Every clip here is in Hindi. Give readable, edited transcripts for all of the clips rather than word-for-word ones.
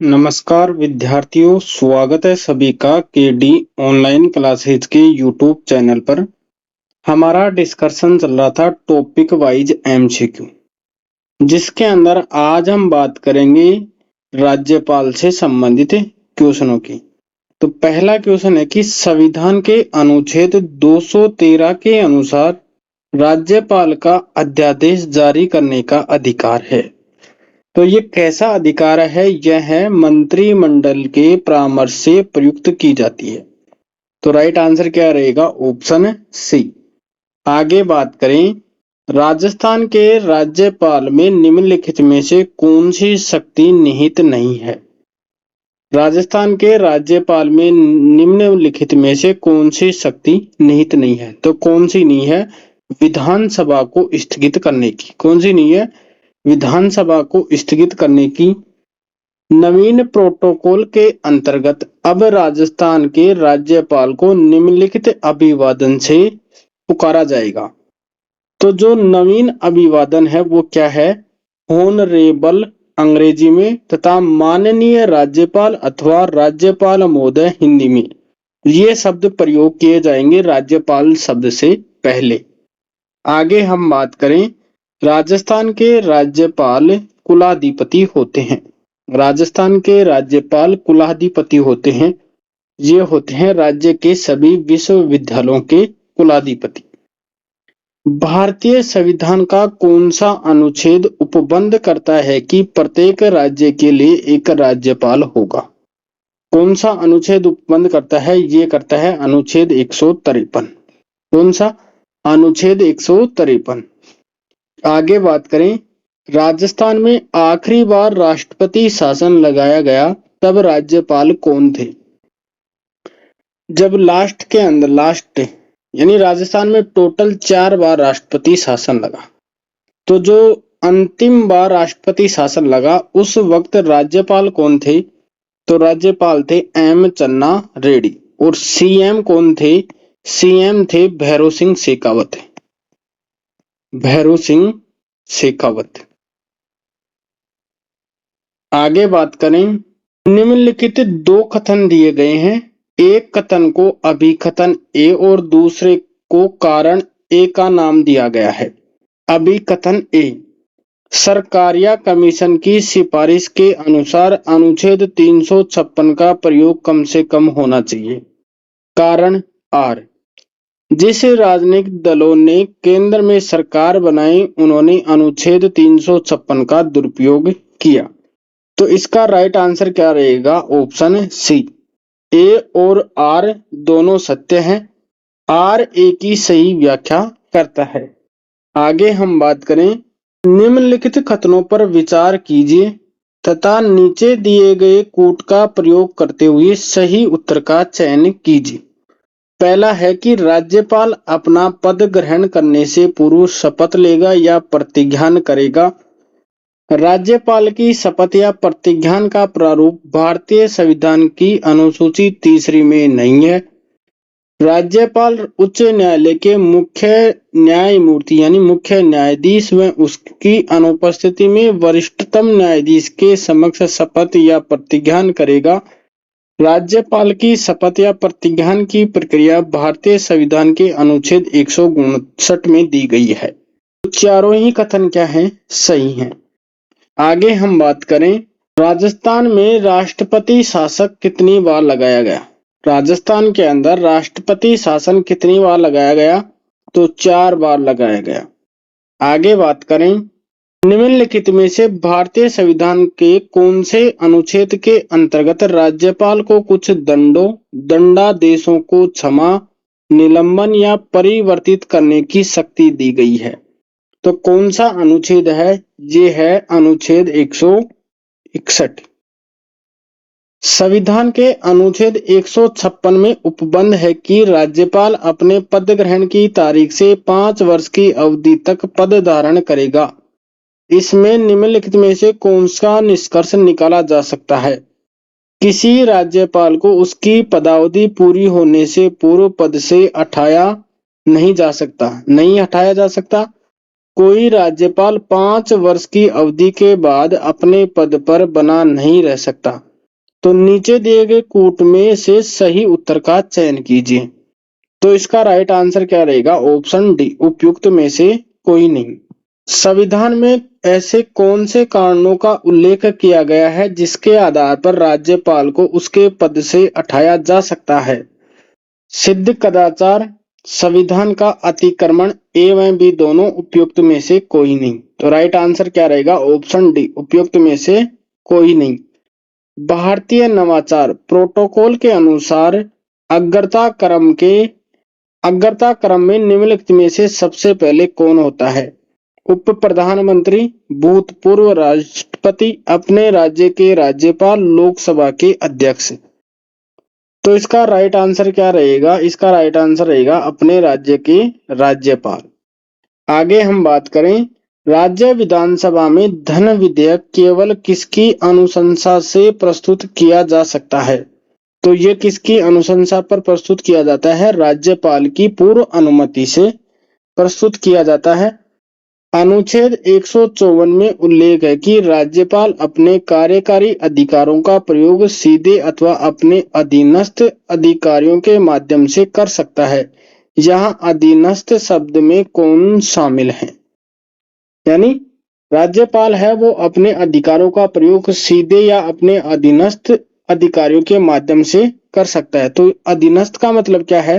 नमस्कार विद्यार्थियों, स्वागत है सभी का केडी ऑनलाइन क्लासेज के यूट्यूब चैनल पर। हमारा डिस्कशन चल रहा था टॉपिक वाइज एमसीक्यू, जिसके अंदर आज हम बात करेंगे राज्यपाल से संबंधित क्वेश्चनों की। तो पहला क्वेश्चन है कि संविधान के अनुच्छेद 213 के अनुसार राज्यपाल का अध्यादेश जारी करने का अधिकार है। तो ये कैसा अधिकार है? यह मंत्रिमंडल के परामर्श से प्रयुक्त की जाती है। तो राइट आंसर क्या रहेगा? Option C. आगे बात करें, राजस्थान के राज्यपाल में निम्नलिखित में से कौन सी शक्ति निहित नहीं है? राजस्थान के राज्यपाल में निम्नलिखित में से कौन सी शक्ति निहित नहीं है? तो कौन सी नहीं है? विधानसभा को स्थगित करने की। कौन सी नहीं है? विधानसभा को स्थगित करने की। नवीन प्रोटोकॉल के अंतर्गत अब राजस्थान के राज्यपाल को निम्नलिखित अभिवादन से पुकारा जाएगा। तो जो नवीन अभिवादन है वो क्या है? ऑनरेबल अंग्रेजी में तथा माननीय राज्यपाल अथवा राज्यपाल महोदय हिंदी में। ये शब्द प्रयोग किए जाएंगे राज्यपाल शब्द से पहले। आगे हम बात करें, राजस्थान के राज्यपाल कुलाधिपति होते हैं। राजस्थान के राज्यपाल कुलाधिपति होते हैं। ये होते हैं राज्य के सभी विश्वविद्यालयों के कुलाधिपति। भारतीय संविधान का कौन सा अनुच्छेद उपबंध करता है कि प्रत्येक राज्य के लिए एक राज्यपाल होगा? कौन सा अनुच्छेद उपबंध करता है? ये करता है अनुच्छेद 153। कौन सा? अनुच्छेद 153। आगे बात करें, राजस्थान में आखिरी बार राष्ट्रपति शासन लगाया गया तब राज्यपाल कौन थे? जब लास्ट यानी राजस्थान में टोटल 4 बार राष्ट्रपति शासन लगा। तो जो अंतिम बार राष्ट्रपति शासन लगा उस वक्त राज्यपाल कौन थे? तो राज्यपाल थे एम चन्ना रेड्डी। और सीएम कौन थे? सीएम थे भैरों सिंह शेखावत। भैरों सिंह शेखावत। आगे बात करें, निम्नलिखित 2 कथन दिए गए हैं। एक कथन को अभिकथन ए और दूसरे को कारण ए का नाम दिया गया है। अभिकथन ए, सरकारिया कमीशन की सिफारिश के अनुसार अनुच्छेद 356 का प्रयोग कम से कम होना चाहिए। कारण आर, जिस राजनीतिक दलों ने केंद्र में सरकार बनाई उन्होंने अनुच्छेद 356 का दुरुपयोग किया। तो इसका राइट आंसर क्या रहेगा? ऑप्शन सी। ए और आर दोनों सत्य हैं। आर ए की सही व्याख्या करता है। आगे हम बात करें, निम्नलिखित कथनों पर विचार कीजिए तथा नीचे दिए गए कूट का प्रयोग करते हुए सही उत्तर का चयन कीजिए। पहला है कि राज्यपाल अपना पद ग्रहण करने से पूर्व शपथ लेगा या प्रतिज्ञान करेगा। राज्यपाल की शपथ या प्रतिज्ञान का प्रारूप भारतीय संविधान की अनुसूची 3 में नहीं है। राज्यपाल उच्च न्यायालय के मुख्य न्यायमूर्ति यानी मुख्य न्यायाधीश व उसकी अनुपस्थिति में वरिष्ठतम न्यायाधीश के समक्ष शपथ या प्रतिज्ञान करेगा। राज्यपाल की शपथ या प्रतिज्ञान की प्रक्रिया भारतीय संविधान के अनुच्छेद 159 में दी गई है। चारों ही कथन क्या हैं? सही हैं। आगे हम बात करें, राजस्थान में राष्ट्रपति शासन कितनी बार लगाया गया? राजस्थान के अंदर राष्ट्रपति शासन कितनी बार लगाया गया? तो 4 बार लगाया गया। आगे बात करें, निम्नलिखित में से भारतीय संविधान के कौन से अनुच्छेद के अंतर्गत राज्यपाल को कुछ दंडादेशों को क्षमा, निलंबन या परिवर्तित करने की शक्ति दी गई है? तो कौन सा अनुच्छेद है? ये है अनुच्छेद 161। संविधान के अनुच्छेद 156 में उपबंध है कि राज्यपाल अपने पद ग्रहण की तारीख से 5 वर्ष की अवधि तक पद धारण करेगा। इसमें निम्नलिखित में से कौन सा निष्कर्ष निकाला जा सकता है? किसी राज्यपाल को उसकी पदावधि पूरी होने से पूर्व पद से हटाया नहीं जा सकता। कोई राज्यपाल 5 वर्ष की अवधि के बाद अपने पद पर बना नहीं रह सकता। तो नीचे दिए गए कूट में से सही उत्तर का चयन कीजिए। तो इसका राइट आंसर क्या रहेगा? ऑप्शन डी, उपयुक्त में से कोई नहीं। संविधान में ऐसे कौन से कारणों का उल्लेख किया गया है जिसके आधार पर राज्यपाल को उसके पद से हटाया जा सकता है? सिद्ध कदाचार, संविधान का अतिक्रमण, ए व बी दोनों, उपयुक्त में से कोई नहीं। तो राइट आंसर क्या रहेगा? ऑप्शन डी, उपयुक्त में से कोई नहीं। भारतीय नवाचार प्रोटोकॉल के अनुसार अग्रता क्रम में निम्नलिखित में से सबसे पहले कौन होता है? उप प्रधानमंत्री, भूतपूर्व राष्ट्रपति, अपने राज्य के राज्यपाल, लोकसभा के अध्यक्ष। तो इसका राइट आंसर क्या रहेगा? इसका राइट आंसर रहेगा अपने राज्य के राज्यपाल। आगे हम बात करें, राज्य विधानसभा में धन विधेयक केवल किसकी अनुशंसा से प्रस्तुत किया जा सकता है? तो ये किसकी अनुशंसा पर प्रस्तुत किया जाता है? राज्यपाल की पूर्व अनुमति से प्रस्तुत किया जाता है। अनुच्छेद 154 में उल्लेख है कि राज्यपाल अपने कार्यकारी अधिकारों का प्रयोग सीधे अथवा अपने अधीनस्थ अधिकारियों के माध्यम से कर सकता है। यहाँ अधीनस्थ शब्द में कौन शामिल है? यानी राज्यपाल है वो अपने अधिकारों का प्रयोग सीधे या अपने अधीनस्थ अधिकारियों के माध्यम से कर सकता है। तो अधीनस्थ का मतलब क्या है?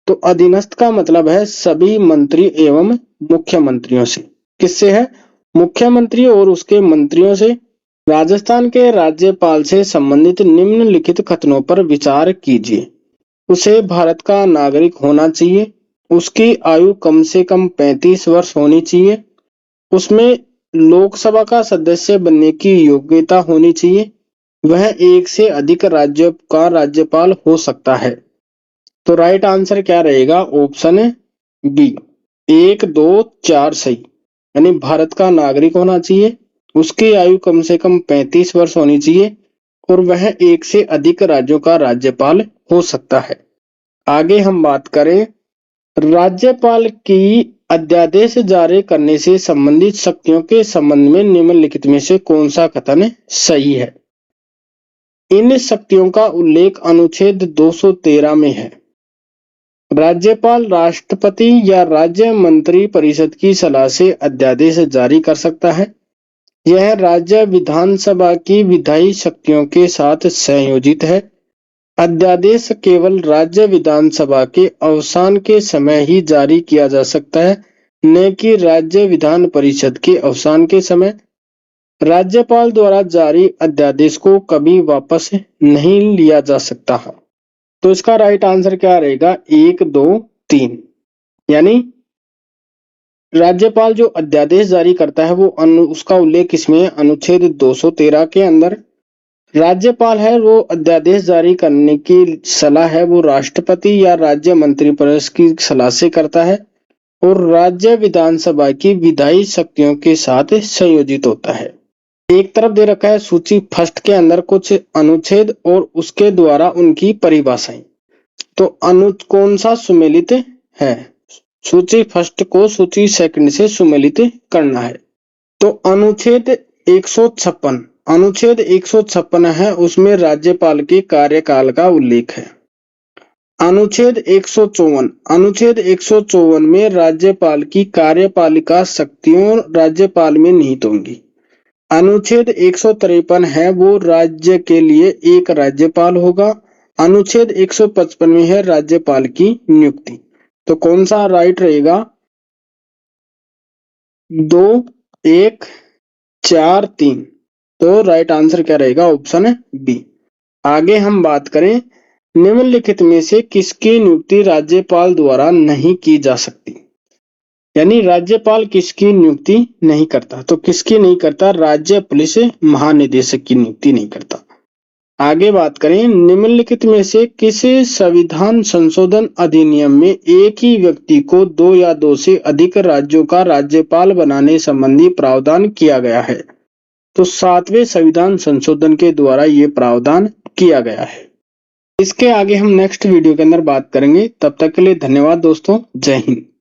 तो अधीनस्थ का मतलब है सभी मंत्री एवं मुख्यमंत्रियों से। किससे है? मुख्यमंत्री और उसके मंत्रियों से। राजस्थान के राज्यपाल से संबंधित निम्नलिखित कथनों पर विचार कीजिए। उसे भारत का नागरिक होना चाहिए, उसकी आयु कम से कम 35 वर्ष होनी चाहिए, उसमें लोकसभा का सदस्य बनने की योग्यता होनी चाहिए, वह एक से अधिक राज्य का राज्यपाल हो सकता है। तो राइट आंसर क्या रहेगा? ऑप्शन बी, 1, 2, 4 सही। यानी भारत का नागरिक होना चाहिए, उसकी आयु कम से कम 35 वर्ष होनी चाहिए और वह एक से अधिक राज्यों का राज्यपाल हो सकता है। आगे हम बात करें, राज्यपाल की अध्यादेश जारी करने से संबंधित शक्तियों के संबंध में निम्नलिखित में से कौन सा कथन सही है? इन शक्तियों का उल्लेख अनुच्छेद 213 में है। राज्यपाल राष्ट्रपति या राज्य मंत्री परिषद की सलाह से अध्यादेश जारी कर सकता है। यह राज्य विधानसभा की विधायी शक्तियों के साथ संयोजित है। अध्यादेश केवल राज्य विधानसभा के अवसान के समय ही जारी किया जा सकता है, न कि राज्य विधान परिषद के अवसान के समय। राज्यपाल द्वारा जारी अध्यादेश को कभी वापस नहीं लिया जा सकता। तो इसका राइट आंसर क्या रहेगा? 1, 2, 3। यानी राज्यपाल जो अध्यादेश जारी करता है वो उसका उल्लेख इसमें अनुच्छेद 213 के अंदर। राज्यपाल है वो अध्यादेश जारी करने की सलाह है वो राष्ट्रपति या राज्य मंत्रिपरिषद की सलाह से करता है और राज्य विधानसभा की विधायी शक्तियों के साथ संयोजित होता है। एक तरफ दे रखा है सूची फर्स्ट के अंदर कुछ अनुच्छेद और उसके द्वारा उनकी परिभाषाएं। तो कौन सा सुमेलित है? सूची फर्स्ट को सूची सेकंड से सुमेलित करना है। तो अनुच्छेद 156 है, उसमें राज्यपाल के कार्यकाल का उल्लेख है। अनुच्छेद 154 में राज्यपाल की कार्यपालिका शक्तियों राज्यपाल में निहित होंगी। अनुच्छेद 153 है वो राज्य के लिए एक राज्यपाल होगा। अनुच्छेद 155 में है राज्यपाल की नियुक्ति। तो कौन सा राइट रहेगा? 2, 1, 4, 3। तो राइट आंसर क्या रहेगा? Option B. आगे हम बात करें, निम्नलिखित में से किसकी नियुक्ति राज्यपाल द्वारा नहीं की जा सकती? यानी राज्यपाल किसकी नियुक्ति नहीं करता? तो किसकी नहीं करता? राज्य पुलिस महानिदेशक की नियुक्ति नहीं करता। आगे बात करें, निम्नलिखित में से किस संविधान संशोधन अधिनियम में एक ही व्यक्ति को 2 या 2 से अधिक राज्यों का राज्यपाल बनाने संबंधी प्रावधान किया गया है? तो 7वें संविधान संशोधन के द्वारा ये प्रावधान किया गया है। इसके आगे हम नेक्स्ट वीडियो के अंदर बात करेंगे। तब तक के लिए धन्यवाद दोस्तों। जय हिंद।